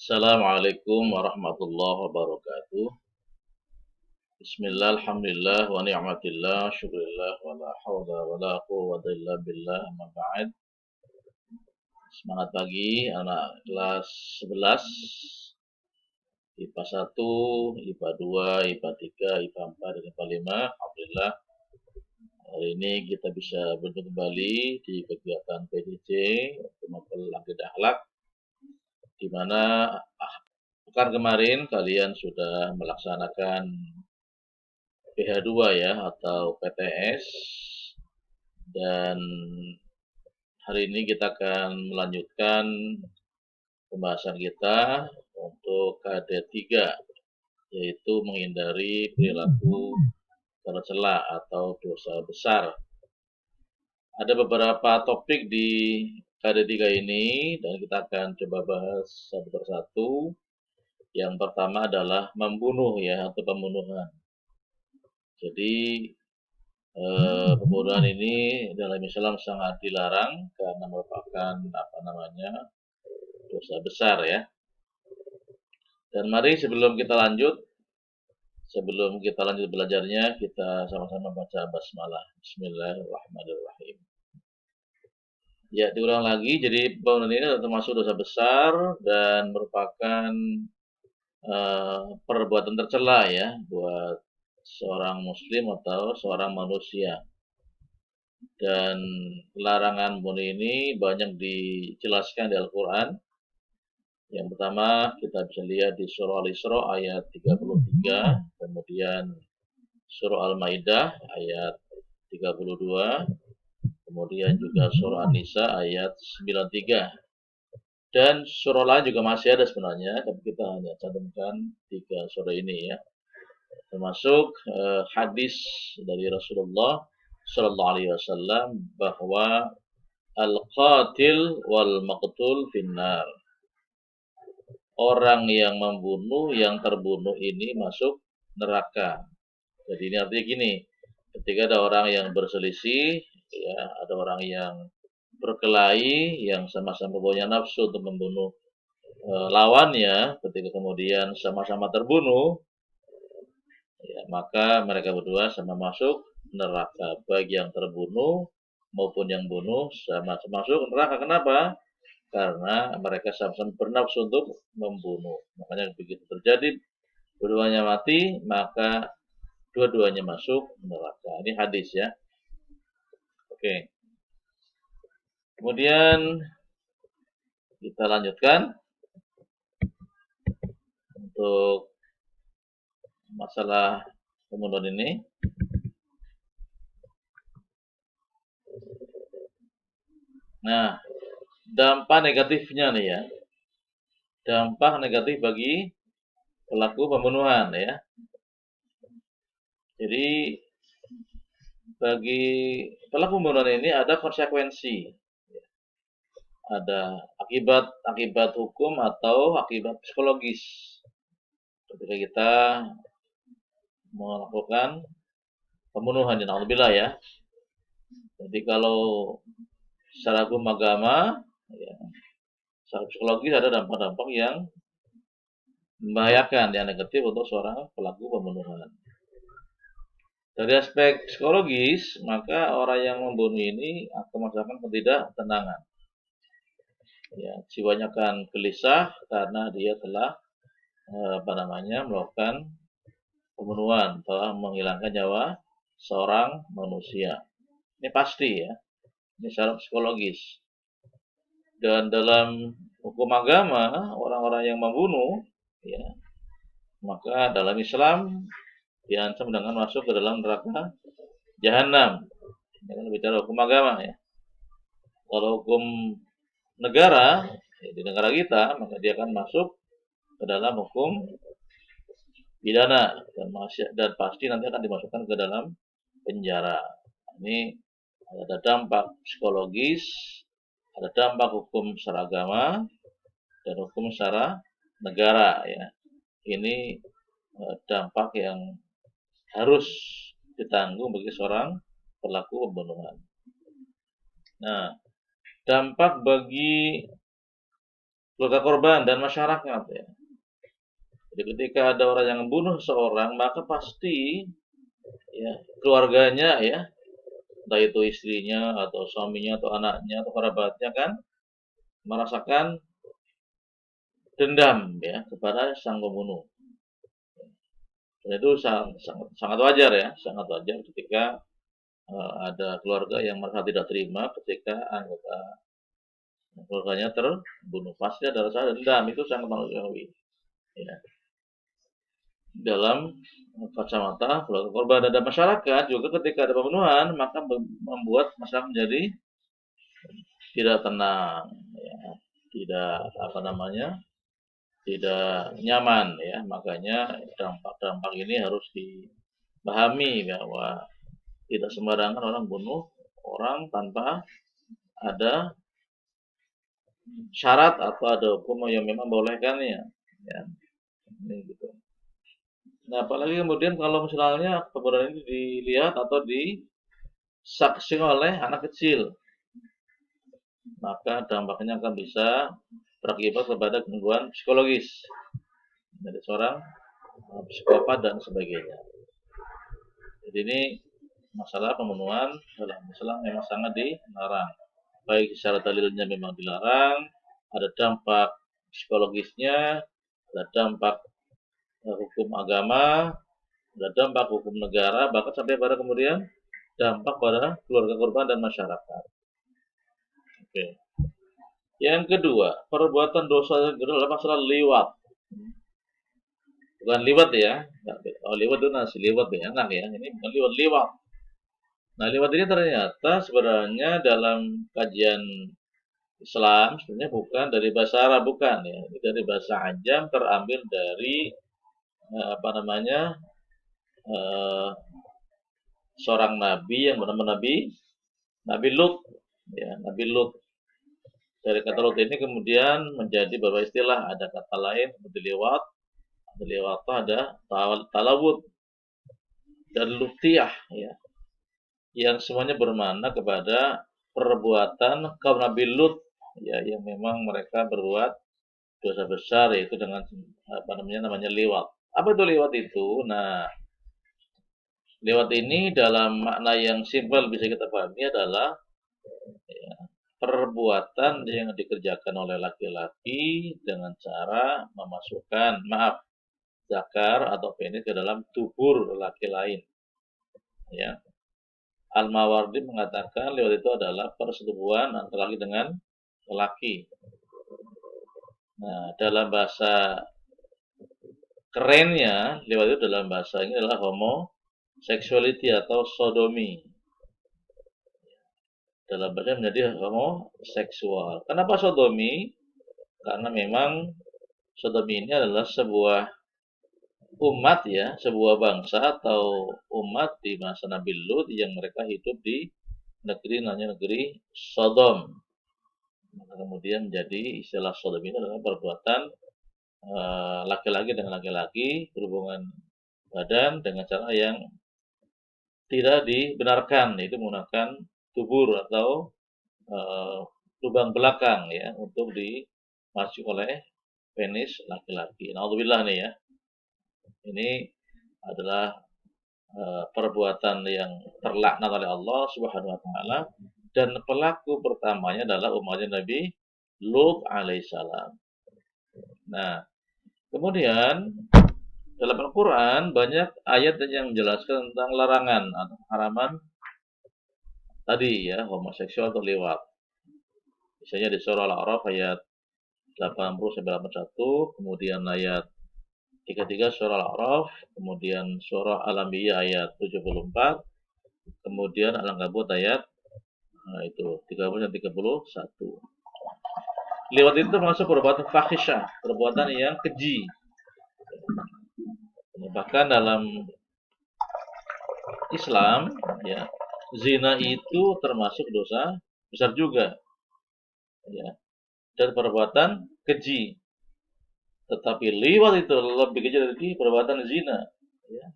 Assalamualaikum warahmatullahi wabarakatuh. Bismillah, alhamdulillah, wa ni'matillah, syukurillah, wa la hawla wa la quwwata illa billah, amma ba'd. Semangat pagi, anak kelas 11, IPA 1, IPA 2, IPA 3, IPA 4, dan IPA 5. Alhamdulillah, hari ini kita bisa bertemu kembali di kegiatan PJJ, untuk mempelajari akidah akhlak, di mana pekan kemarin kalian sudah melaksanakan PH2 ya atau PTS, dan hari ini kita akan melanjutkan pembahasan kita untuk KD3, yaitu menghindari perilaku tercela atau dosa besar. Ada beberapa topik di KD3 ini dan kita akan coba bahas satu persatu. Yang pertama adalah membunuh ya atau pembunuhan. Jadi pembunuhan ini dalam Islam sangat dilarang karena merupakan dosa besar ya. Dan mari sebelum kita lanjut belajarnya, kita sama-sama baca basmalah. Bismillahirrahmanirrahim. Ya, diulang lagi. Jadi pembunuhan ini termasuk dosa besar dan merupakan perbuatan tercela ya buat seorang muslim atau seorang manusia. Dan larangan bunuh ini banyak dijelaskan di Al-Quran. Yang pertama kita bisa lihat di surah Al-Isra ayat 33, kemudian surah Al-Maidah ayat 32, kemudian juga surah An-Nisa ayat 93. Dan surah lain juga masih ada sebenarnya, tapi kita hanya cantumkan 3 surah ini ya. Termasuk hadis dari Rasulullah Shallallahu Alaihi Wasallam bahwa al-qatil wal maqtul finnar. Orang yang membunuh, yang terbunuh ini masuk neraka. Jadi ini artinya gini, ketika ada orang yang berselisih, ya, ada orang yang berkelahi, yang sama-sama punya nafsu untuk membunuh lawannya, ketika kemudian sama-sama terbunuh, ya, maka mereka berdua sama masuk neraka. Baik yang terbunuh maupun yang bunuh sama masuk neraka. Kenapa? Karena mereka sama-sama bernafsu untuk membunuh. Makanya begitu terjadi keduanya mati, maka dua-duanya masuk neraka. Ini hadis ya. Oke. Kemudian kita lanjutkan untuk masalah pembunuhan ini. Nah, dampak negatifnya nih ya. Dampak negatif bagi pelaku pembunuhan ya. Jadi bagi pelaku pembunuhan ini ada konsekuensi. Ada akibat hukum atau akibat psikologis. Ketika kita melakukan pembunuhan, alhamdulillah ya. Jadi kalau secara hukum agama, ya, secara psikologis ada dampak-dampak yang membahayakan, yang negatif untuk seorang pelaku pembunuhan. Dari aspek psikologis, maka orang yang membunuh ini akan merasakan ketidaktenangan. Ya, jiwanya akan gelisah karena dia telah melakukan pembunuhan, telah menghilangkan nyawa seorang manusia. Ini pasti ya, ini secara psikologis. Dan dalam hukum agama, orang-orang yang membunuh, ya, maka dalam Islam diancam dengan masuk ke dalam neraka jahanam. Ini kan bicara hukum agama ya. Kalau hukum negara, ya, di negara kita, maka dia akan masuk ke dalam hukum pidana dan pasti nanti akan dimasukkan ke dalam penjara. Ini ada dampak psikologis, ada dampak hukum secara agama, dan hukum secara negara ya. Ini dampak yang harus ditanggung bagi seorang pelaku pembunuhan. Nah, dampak bagi keluarga korban dan masyarakat ya. Jadi ketika ada orang yang membunuh seorang, maka pasti ya keluarganya ya, entah itu istrinya atau suaminya atau anaknya atau kerabatnya kan merasakan dendam ya kepada sang pembunuh. Dan itu sangat wajar ya, sangat wajar ketika ada keluarga yang merasa tidak terima ketika anggota keluarganya terbunuh. Pasti ada rasa dendam, itu sangat manusiawi. Ya. Dalam kacamata keluarga korban dan masyarakat juga ketika ada pembunuhan maka membuat masyarakat menjadi tidak tenang, ya. Tidak tidak nyaman ya. Makanya dampak-dampak ini harus dipahami bahwa tidak sembarangan orang bunuh orang tanpa ada syarat atau ada hukum yang memang membolehkannya ya. Ini gitu. Nah, apalagi kemudian kalau misalnya pembunuhan ini dilihat atau disaksikan oleh anak kecil, maka dampaknya akan bisa berakibat kepada gangguan psikologis dari seorang psikopat dan sebagainya. Jadi ini masalah pembunuhan dalam Islam memang sangat dilarang. Baik secara dalilnya memang dilarang, ada dampak psikologisnya, ada dampak hukum agama, ada dampak hukum negara, bahkan sampai pada kemudian dampak pada keluarga korban dan masyarakat. Oke. Yang kedua, perbuatan dosa yang kedua adalah masalah liwat. Bukan liwat ya. Oh, liwat itu nasi liwat ya, enak ya. Ini bukan liwat, liwat. Nah, liwat ini ternyata sebenarnya dalam kajian Islam sebenarnya bukan dari bahasa Arab, bukan ya. Ini dari bahasa Ajam, terambil dari eh, seorang nabi yang bernama Nabi Lut ya, Nabi Lut. Dari kata Lut ini kemudian menjadi beberapa istilah, ada kata lain seperti liwat, ada liwat, ada talawud dan lutiyah ya, yang semuanya bermakna kepada perbuatan kaum Nabi Lut ya, yang memang mereka berbuat dosa besar, yaitu dengan namanya liwat. Apa itu liwat itu? Nah, liwat ini dalam makna yang simpel bisa kita pahami adalah ya, perbuatan yang dikerjakan oleh laki-laki dengan cara memasukkan zakar atau penis ke dalam tubuh laki lain. Ya. Al-Mawardi mengatakan liwat itu adalah persetubuhan antara laki dengan laki. Nah, dalam bahasa kerennya, liwat itu dalam bahasa ini adalah homosexuality atau sodomi. Dalam bahasa menjadi homoseksual. Kenapa sodomi? Karena memang sodomi ini adalah sebuah umat ya, sebuah bangsa atau umat di masa Nabi Lut yang mereka hidup di negeri namanya negeri Sodom. Maka kemudian menjadi istilah Sodom ini adalah perbuatan laki-laki dengan laki-laki, berhubungan badan dengan cara yang tidak dibenarkan, yaitu menggunakan tubur atau lubang belakang ya untuk dimasuk oleh penis laki-laki. Naudzubillah nih ya. Ini adalah perbuatan yang terlaknat oleh Allah Subhanahu wa taala, dan pelaku pertamanya adalah umatnya Nabi Lut alaihissalam. Nah, kemudian dalam Al-Qur'an banyak ayat yang menjelaskan tentang larangan atau haraman tadi ya, homoseksual atau liwat. Misalnya di surah Al-A'raf ayat 80 sampai 81, kemudian ayat 33 surah Al-A'raf, kemudian surah Al-Anbiya ayat 74, kemudian Al-Ankabut ayat itu 30 dan 31. Liwat itu termasuk perbuatan fahisyah, perbuatan yang keji. Bahkan dalam Islam ya, zina itu termasuk dosa besar juga. Ya, dan perbuatan keji. Tetapi liwat itu lebih keji dari perbuatan zina. Ya.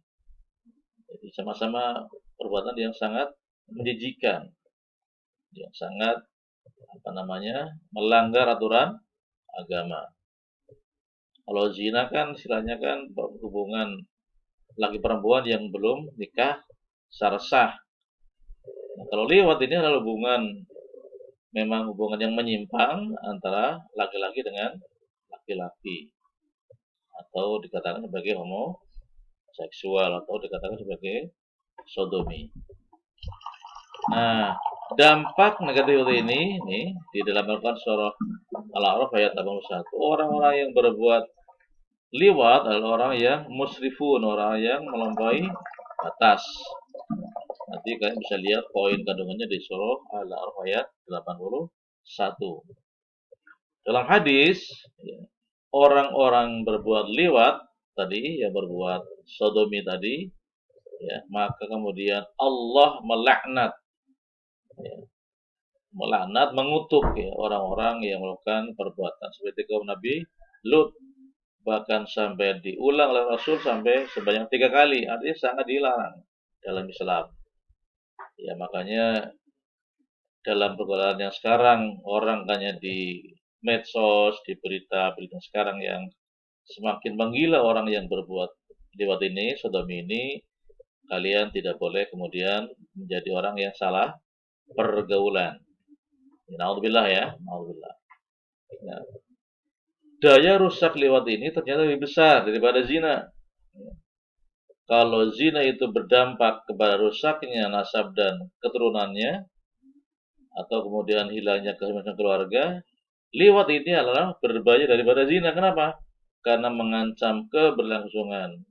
Jadi sama-sama perbuatan yang sangat menjijikan, yang sangat melanggar aturan agama. Kalau zina kan istilahnya kan hubungan laki perempuan yang belum nikah secara sah. Nah, kalau liwat ini adalah memang hubungan yang menyimpang antara laki-laki dengan laki-laki, atau dikatakan sebagai homoseksual, atau dikatakan sebagai sodomi. Nah, dampak negatif ini nih di dalam Al-Quran surah Al-A'raf ayat 81, orang-orang yang berbuat liwat adalah orang yang musrifun, orang yang melampaui batas. Nanti kalian bisa lihat poin kandungannya di surah Al-A'raf ayat 81. Dalam hadis, orang-orang berbuat liwat tadi, yang berbuat sodomi tadi, ya, maka kemudian Allah melaknat, ya, mengutuk ya orang-orang yang melakukan perbuatan seperti kaum Nabi Lut, bahkan sampai diulang oleh Rasul sampai sebanyak 3 kali, artinya sangat dilarang dalam Islam. Ya, makanya dalam pergaulan yang sekarang, orang hanya di medsos, di berita-berita sekarang yang semakin menggila orang yang berbuat liwat ini, sodomi ini, kalian tidak boleh kemudian menjadi orang yang salah pergaulan. Naudzubillah ya, naudzubillah. Nah, daya rusak liwat ini ternyata lebih besar daripada zina. Kalau zina itu berdampak kepada rusaknya nasab dan keturunannya, atau kemudian hilangnya keharmonisan keluarga, liwat ini adalah berbahaya daripada zina. Kenapa? Karena mengancam keberlangsungan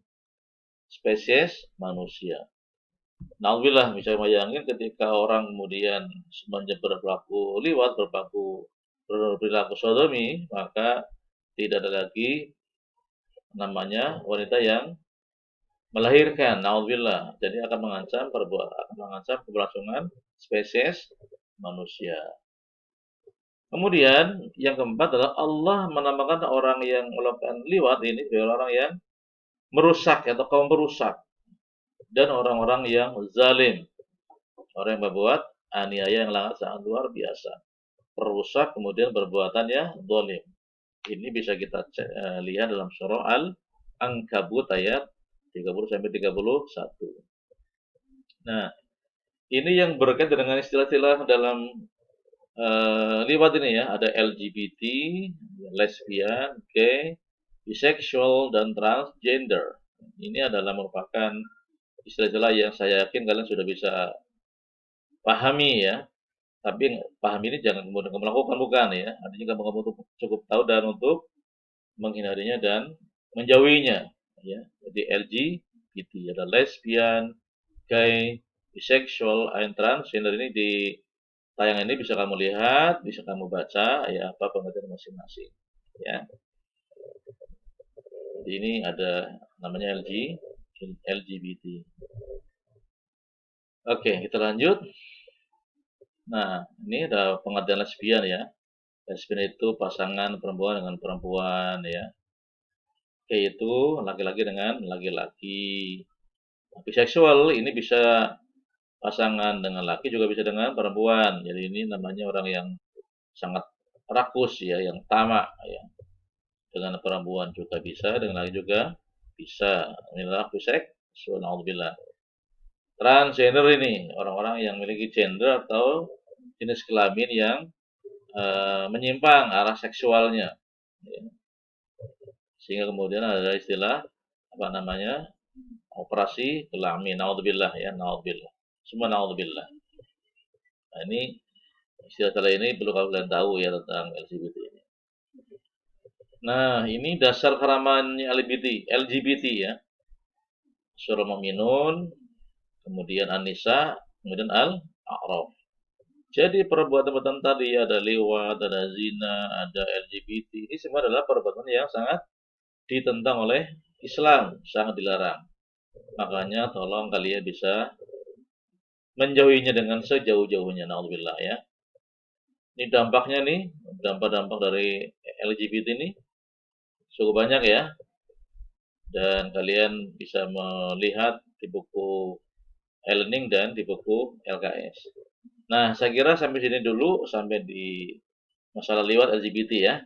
spesies manusia. Nauzubillah, bisa bayangin ketika orang kemudian semenjak berperilaku liwat, berperilaku sodomi, maka tidak ada lagi namanya wanita yang melahirkan. Nauzubillah. Jadi akan mengancam keberlangsungan spesies manusia. Kemudian yang keempat adalah Allah menamakan orang yang melakukan liwat ini sebagai orang yang merusak atau kaum perusak, dan orang-orang yang zalim, orang yang berbuat aniaya yang sangat luar biasa, perusak kemudian perbuatannya zalim. Ini bisa kita lihat dalam surah Al-Ankabut ayat 30 sampai 31. Nah, ini yang berkaitan dengan istilah-istilah dalam liwat ini ya, ada LGBT, lesbian, gay, bisexual, dan transgender. Ini adalah merupakan istilah-istilah yang saya yakin kalian sudah bisa pahami ya. Tapi pahami ini jangan kemudian kamu lakukan, bukan ya. Artinya kamu cukup tahu dan untuk menghindarinya dan menjauhinya. Ya. Jadi LGBT, ada lesbian, gay, bisexual, and transgender ini di tayangan ini bisa kamu lihat, bisa kamu baca ya apa pengertian masing-masing. Ya. Jadi ini ada namanya LGBT. Oke, kita lanjut. Nah, ini ada pengertian lesbian ya. Lesbian itu pasangan perempuan dengan perempuan ya. Yaitu laki-laki dengan laki-laki. Biseksual ini bisa pasangan dengan laki, juga bisa dengan perempuan. Jadi ini namanya orang yang sangat rakus ya, yang tamak ya. Dengan perempuan juga bisa, dengan laki juga bisa. Inilah biseksual, naudzubillah. Transgender ini orang-orang yang memiliki gender atau jenis kelamin yang menyimpang arah seksualnya, ya. Sehingga kemudian ada istilah apa namanya operasi kelamin, naudzubillah ya, naudzubillah, semua naudzubillah. Nah, ini istilah ini perlu kalian tahu ya tentang LGBT ini. Nah, ini dasar keramahannya LGBT ya. Surah Mu'minun, kemudian An-Nisa, kemudian Al-A'raf. Jadi perbuatan-perbuatan tadi ada liwat, ada zina, ada LGBT, ini semua adalah perbuatan yang sangat ditentang oleh Islam, sangat dilarang. Makanya tolong kalian bisa menjauhinya dengan sejauh-jauhnya, naudzubillah ya. Ini dampaknya nih, dampak-dampak dari LGBT ini cukup banyak ya. Dan kalian bisa melihat di buku e-learning dan di buku LKS. Nah, saya kira sampai sini dulu, sampai di masalah liwat LGBT ya.